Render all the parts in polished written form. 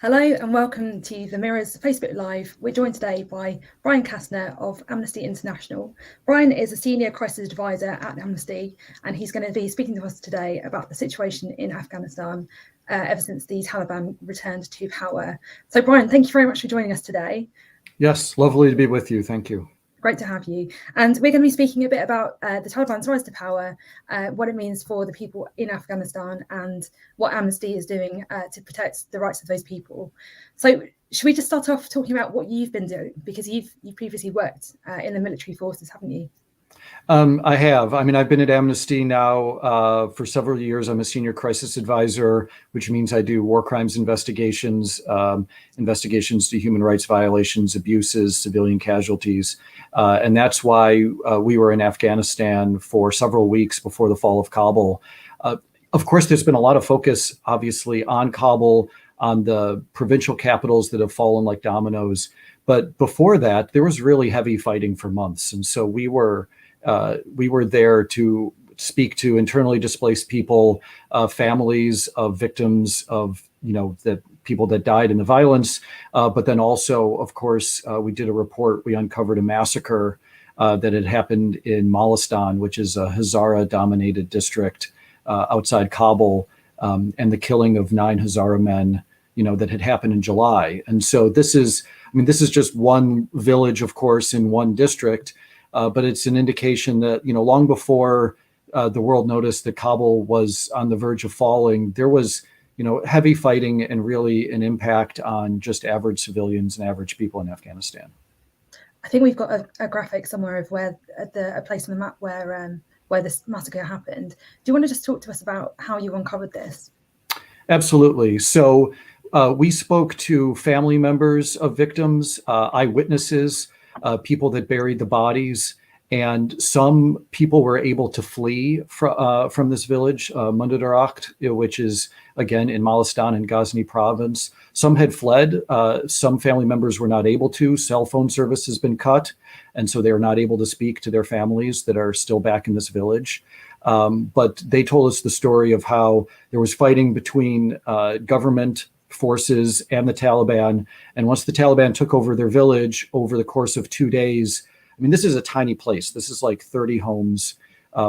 Hello and welcome to the Mirror's Facebook Live. We're joined today by Brian Kastner of Amnesty International. Brian is a senior crisis advisor at Amnesty, and he's going to be speaking to us today about the situation in Afghanistan ever since the Taliban returned to power. So Brian, thank you very much for joining us today. Yes, lovely to be with you. Thank you. Great to have you. And we're going to be speaking a bit about the Taliban's rise to power, what it means for the people in Afghanistan, and what Amnesty is doing to protect the rights of those people. So should we just start off talking about what you've been doing? Because you've previously worked in the military forces, haven't you? I have. I mean, I've been at Amnesty now for several years. I'm a senior crisis advisor, which means I do war crimes investigations, investigations to human rights violations, abuses, civilian casualties. And that's why we were in Afghanistan for several weeks before the fall of Kabul. Of course, there's been a lot of focus, obviously, on Kabul, on the provincial capitals that have fallen like dominoes. But before that, there was really heavy fighting for months. And so we were there to speak to internally displaced people, families of victims of, the people that died in the violence. But then also, of course, we did a report. We uncovered a massacre that had happened in Malistan, which is a Hazara-dominated district outside Kabul, and the killing of 9 Hazara men, that had happened in July. And so this is just one village, of course, in one district. But it's an indication that, long before the world noticed that Kabul was on the verge of falling, there was, heavy fighting and really an impact on just average civilians and average people in Afghanistan. I think we've got a graphic somewhere of where a place on the map where this massacre happened. Do you want to just talk to us about how you uncovered this? Absolutely. So we spoke to family members of victims, eyewitnesses, people that buried the bodies, and some people were able to flee from this village, Mundadarakt, which is, again, in Malistan and Ghazni province. Some had fled. Some family members were not able to. Cell phone service has been cut, and so they are not able to speak to their families that are still back in this village. But they told us the story of how there was fighting between government forces and the Taliban. And once the Taliban took over their village over the course of 2 days, this is a tiny place. This is like 30 homes.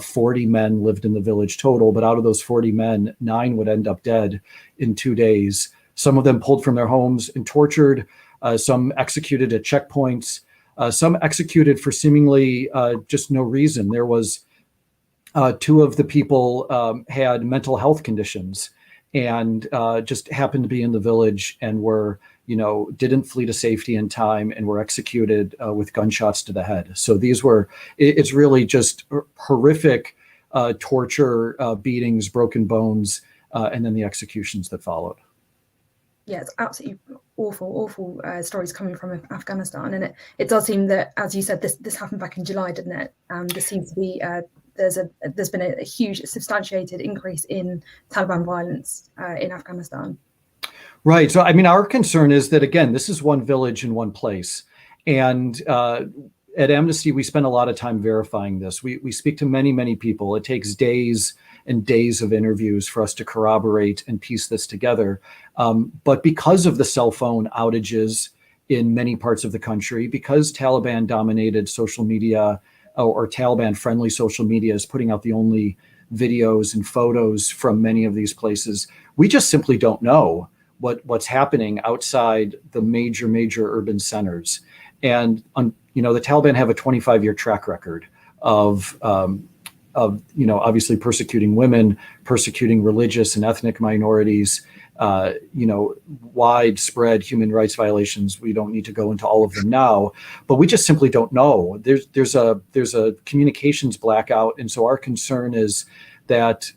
40 men lived in the village total, but out of those 40 men, 9 would end up dead in 2 days. Some of them pulled from their homes and tortured, some executed at checkpoints, some executed for seemingly just no reason. There was 2 of the people had mental health conditions and just happened to be in the village and were, didn't flee to safety in time and were executed with gunshots to the head. So it's really just horrific torture, beatings, broken bones, and then the executions that followed. Yeah, it's absolutely awful stories coming from Afghanistan. And it does seem that, as you said, this happened back in July, didn't it? There seems to be there's been a huge substantiated increase in Taliban violence in Afghanistan. Right. So, our concern is that, again, this is one village in one place. And at Amnesty, we spend a lot of time verifying this. We speak to many, many people. It takes days and days of interviews for us to corroborate and piece this together. But because of the cell phone outages in many parts of the country, because Taliban dominated social media, or Taliban-friendly social media is putting out the only videos and photos from many of these places, we just simply don't know what's happening outside the major urban centers. And the Taliban have a 25-year track record of obviously persecuting women, persecuting religious and ethnic minorities, widespread human rights violations. We don't need to go into all of them now, but we just simply don't know. There's a communications blackout, and so our concern is that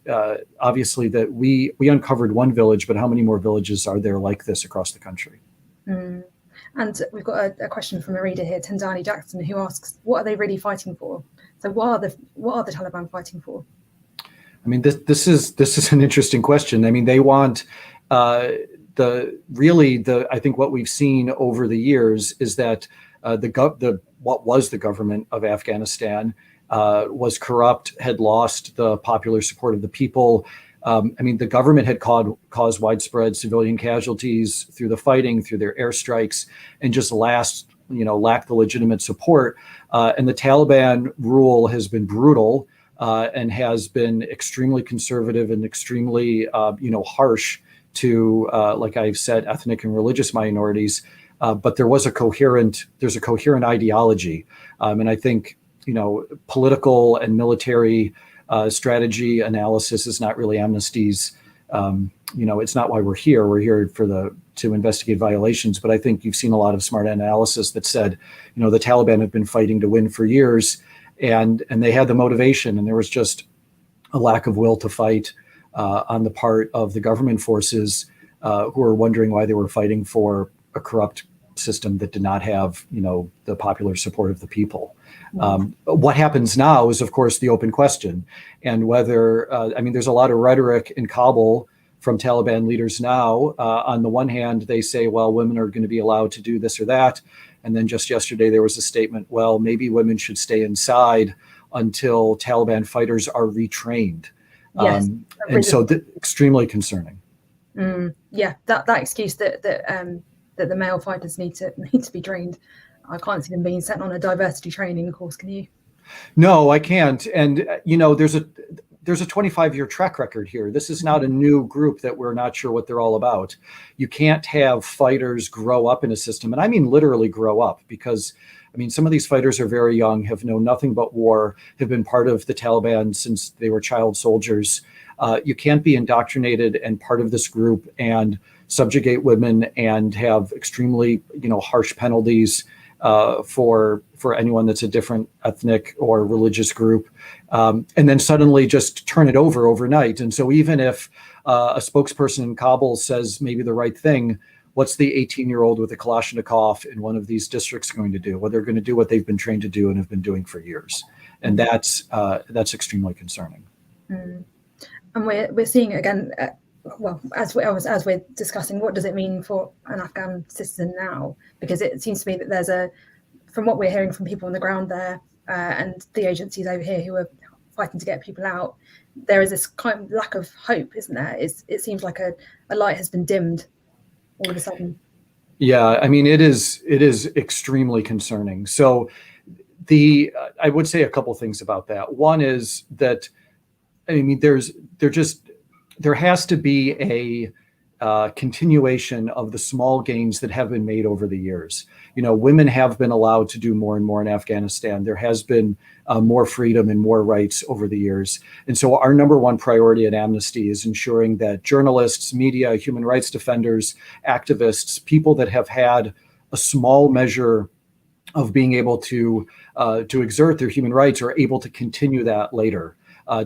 obviously that we uncovered one village, but how many more villages are there like this across the country? And we've got a question from a reader here, Tandani Jackson, who asks, "What are they really fighting for?" So, what are the Taliban fighting for? This is an interesting question. They want I think what we've seen over the years is that what was the government of Afghanistan was corrupt, had lost the popular support of the people, I mean, the government had caused widespread civilian casualties through the fighting, through their airstrikes, and just lacked the legitimate support. And the Taliban rule has been brutal and has been extremely conservative and extremely, harsh to, like I've said, ethnic and religious minorities. But there's a coherent ideology. And I think, political and military strategy analysis is not really Amnesty's, it's not why we're here. We're here to investigate violations. But I think you've seen a lot of smart analysis that said, the Taliban have been fighting to win for years, and they had the motivation, and there was just a lack of will to fight on the part of the government forces who were wondering why they were fighting for a corrupt system that did not have, the popular support of the people. What happens now is, of course, the open question, and whether, there's a lot of rhetoric in Kabul from Taliban leaders now. On the one hand, they say, well, women are going to be allowed to do this or that. And then just yesterday, there was a statement, well, maybe women should stay inside until Taliban fighters are retrained. Yes, and so extremely concerning. Yeah, that excuse that the male fighters need to be trained. I can't see them being sent on a diversity training course. Can you? No, I can't. And there's a 25-year track record here. This is not a new group that we're not sure what they're all about. You can't have fighters grow up in a system, and I mean literally grow up, because some of these fighters are very young, have known nothing but war, have been part of the Taliban since they were child soldiers. You can't be indoctrinated and part of this group and subjugate women and have extremely, harsh penalties for anyone that's a different ethnic or religious group, and then suddenly just turn it over overnight. And so even if a spokesperson in Kabul says maybe the right thing, what's the 18-year-old with a Kalashnikov in one of these districts going to do? Well, they're going to do what they've been trained to do and have been doing for years. And that's extremely concerning. And we're seeing again, as we're discussing, what does it mean for an Afghan citizen now? Because it seems to me that from what we're hearing from people on the ground there and the agencies over here who are fighting to get people out, there is this kind of lack of hope, isn't there? It seems like a light has been dimmed all of a sudden. Yeah, it is extremely concerning. So I would say a couple things about that. One is that, there has to be a continuation of the small gains that have been made over the years. Women have been allowed to do more and more in Afghanistan. There has been more freedom and more rights over the years. And so our number one priority at Amnesty is ensuring that journalists, media, human rights defenders, activists, people that have had a small measure of being able to exert their human rights are able to continue that later.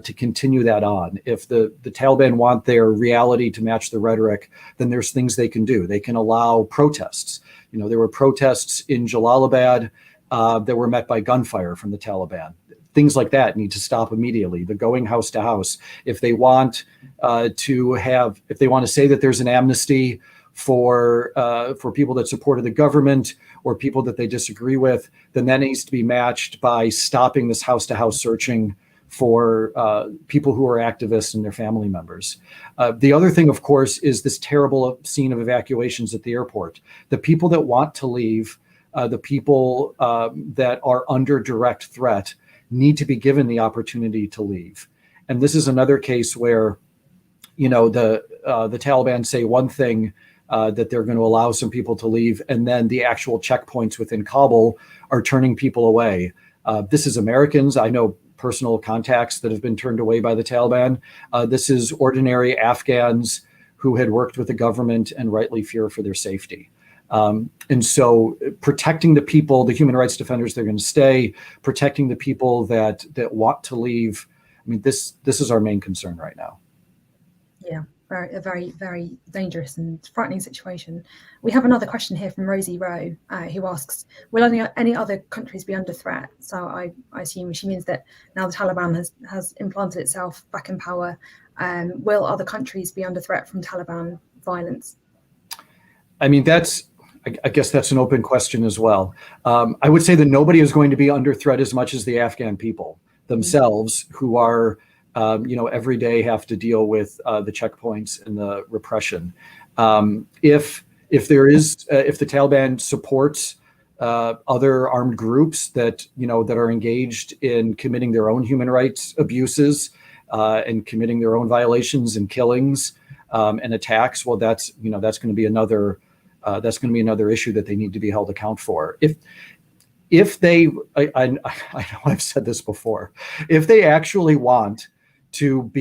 To continue that on. If the Taliban want their reality to match the rhetoric, then there's things they can do. They can allow protests. There were protests in Jalalabad that were met by gunfire from the Taliban. Things like that need to stop immediately. The going house to house. If they want to say that there's an amnesty for people that supported the government or people that they disagree with, then that needs to be matched by stopping this house to house searching for people who are activists and their family members. The other thing, of course, is this terrible scene of evacuations at the airport. The people that want to leave, the people that are under direct threat, need to be given the opportunity to leave. And this is another case where, the Taliban say one thing, that they're going to allow some people to leave, and then the actual checkpoints within Kabul are turning people away. This is Americans. I know personal contacts that have been turned away by the Taliban. This is ordinary Afghans who had worked with the government and rightly fear for their safety. And so protecting the people, the human rights defenders, they're going to stay, protecting the people that want to leave. This is our main concern right now. Yeah, a very, very dangerous and frightening situation. We have another question here from Rosie Rowe, who asks, will any other countries be under threat? So I assume she means that now the Taliban has implanted itself back in power. Will other countries be under threat from Taliban violence? I guess that's an open question as well. I would say that nobody is going to be under threat as much as the Afghan people themselves, who are every day have to deal with the checkpoints and the repression. If the Taliban supports other armed groups that are engaged in committing their own human rights abuses and committing their own violations and killings and attacks, well, that's going to be another issue that they need to be held account for. If they, I know I've said this before, if they actually want to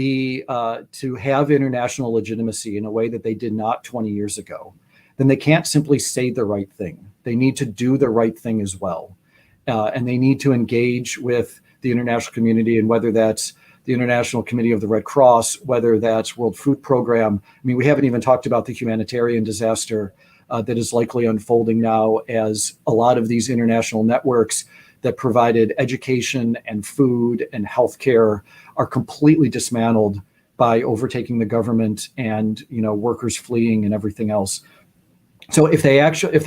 have international legitimacy in a way that they did not 20 years ago, then they can't simply say the right thing. They need to do the right thing as well. And they need to engage with the international community, and whether that's the International Committee of the Red Cross, whether that's World Food Program. I mean, we haven't even talked about the humanitarian disaster that is likely unfolding now, as a lot of these international networks that provided education and food and healthcare are completely dismantled by overtaking the government and workers fleeing and everything else. So if the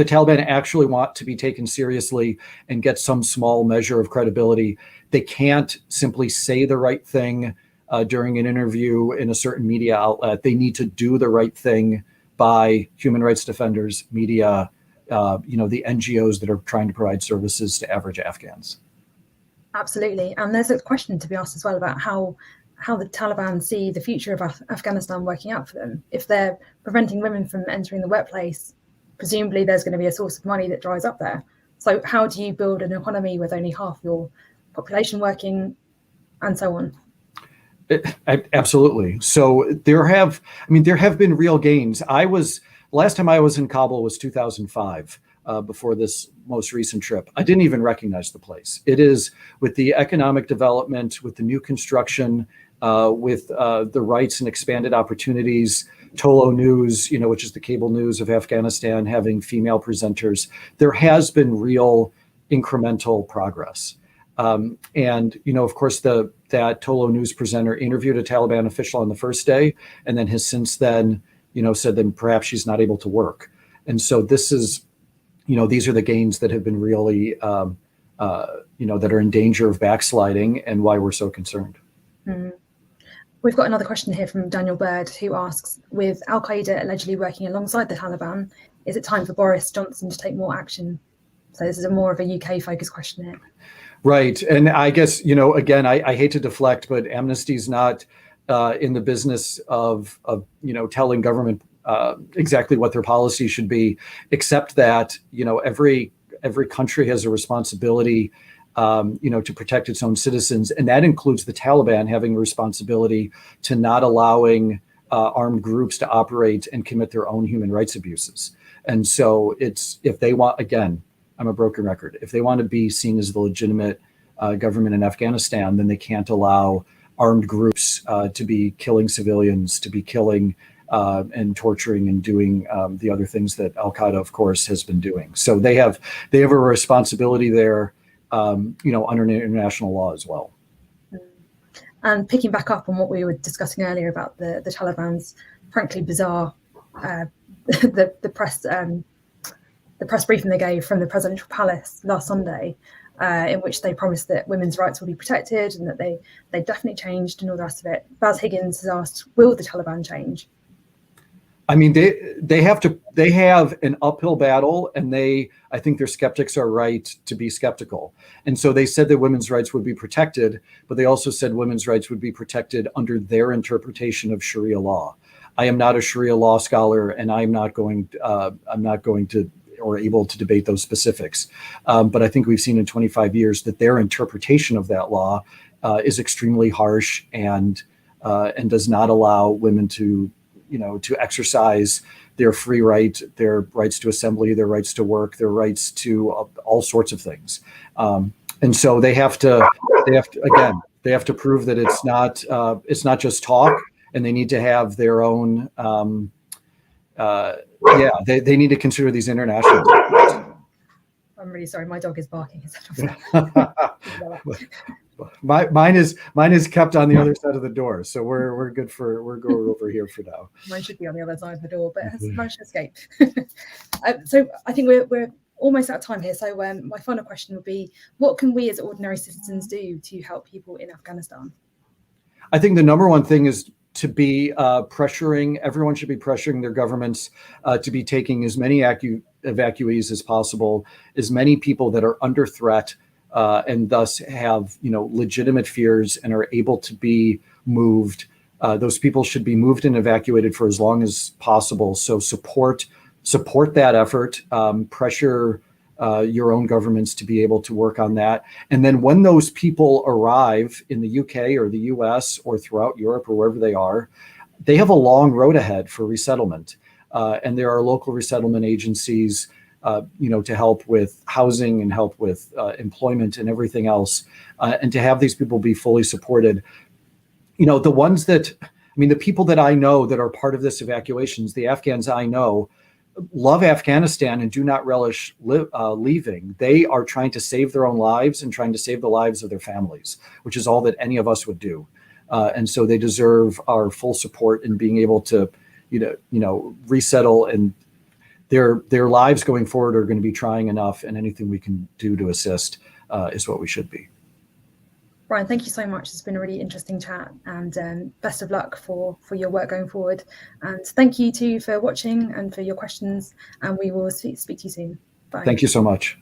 Taliban actually want to be taken seriously and get some small measure of credibility, they can't simply say the right thing during an interview in a certain media outlet. They need to do the right thing by human rights defenders, media, the NGOs that are trying to provide services to average Afghans. Absolutely. And there's a question to be asked as well about how the Taliban see the future of Afghanistan working out for them. If they're preventing women from entering the workplace, presumably there's going to be a source of money that dries up there. So how do you build an economy with only half your population working, and so on? Absolutely. So there have been real gains. Last time I was in Kabul was 2005, before this most recent trip. I didn't even recognize the place. It is, with the economic development, with the new construction, with the rights and expanded opportunities, Tolo News, which is the cable news of Afghanistan, having female presenters, there has been real incremental progress. And of course, that Tolo News presenter interviewed a Taliban official on the first day, and then has since then, said that perhaps she's not able to work. And so this is, these are the gains that have been really, that are in danger of backsliding, and why we're so concerned. Mm-hmm. We've got another question here from Daniel Bird, who asks, with Al-Qaeda allegedly working alongside the Taliban, is it time for Boris Johnson to take more action? So this is a more of a UK-focused question here. Right. And I guess, again, I hate to deflect, but Amnesty's not in the business of telling government exactly what their policy should be, except that, every country has a responsibility, to protect its own citizens. And that includes the Taliban having a responsibility to not allowing armed groups to operate and commit their own human rights abuses. And so if they want, again, I'm a broken record. If they want to be seen as the legitimate government in Afghanistan, then they can't allow armed groups to be killing civilians, to be killing and torturing and doing the other things that Al-Qaeda, of course, has been doing. So they have a responsibility there, under international law as well. And picking back up on what we were discussing earlier about the Taliban's frankly bizarre the press briefing they gave from the presidential palace last Sunday, in which they promised that women's rights will be protected and that they definitely changed and all the rest of it. Baz Higgins has asked, will the Taliban change? I mean, they have an uphill battle, and I think their skeptics are right to be skeptical. And so they said that women's rights would be protected, but they also said women's rights would be protected under their interpretation of Sharia law. I am not a Sharia law scholar, and I'm not going to or able to debate those specifics. But I think we've seen in 25 years that their interpretation of that law is extremely harsh and does not allow women to exercise their free right, their rights to assembly, their rights to work, their rights to all sorts of things. And so they have to prove that it's not just talk, and they need to have their own, they need to consider these international. I'm really sorry, my dog is barking. Mine is kept on the other side of the door, so we're good we're going over here for now. Mine should be on the other side of the door, but it has managed to escape. So I think we're almost out of time here. So my final question would be, what can we as ordinary citizens do to help people in Afghanistan? I think the number one thing is to be pressuring, everyone should be pressuring their governments to be taking as many evacuees as possible, as many people that are under threat and thus have, legitimate fears and are able to be moved. Those people should be moved and evacuated for as long as possible. So support that effort, pressure your own governments to be able to work on that. And then when those people arrive in the UK or the US or throughout Europe or wherever they are, they have a long road ahead for resettlement. And there are local resettlement agencies, to help with housing and help with employment and everything else. And to have these people be fully supported. The people that I know that are part of this evacuations, the Afghans I know, love Afghanistan and do not relish leaving. They are trying to save their own lives and trying to save the lives of their families, which is all that any of us would do. And so they deserve our full support in being able to, resettle, and their lives going forward are going to be trying enough, and anything we can do to assist is what we should be. Brian, thank you so much. It's been a really interesting chat, and best of luck for your work going forward. And thank you too for watching and for your questions, and we will speak to you soon. Bye. Thank you so much.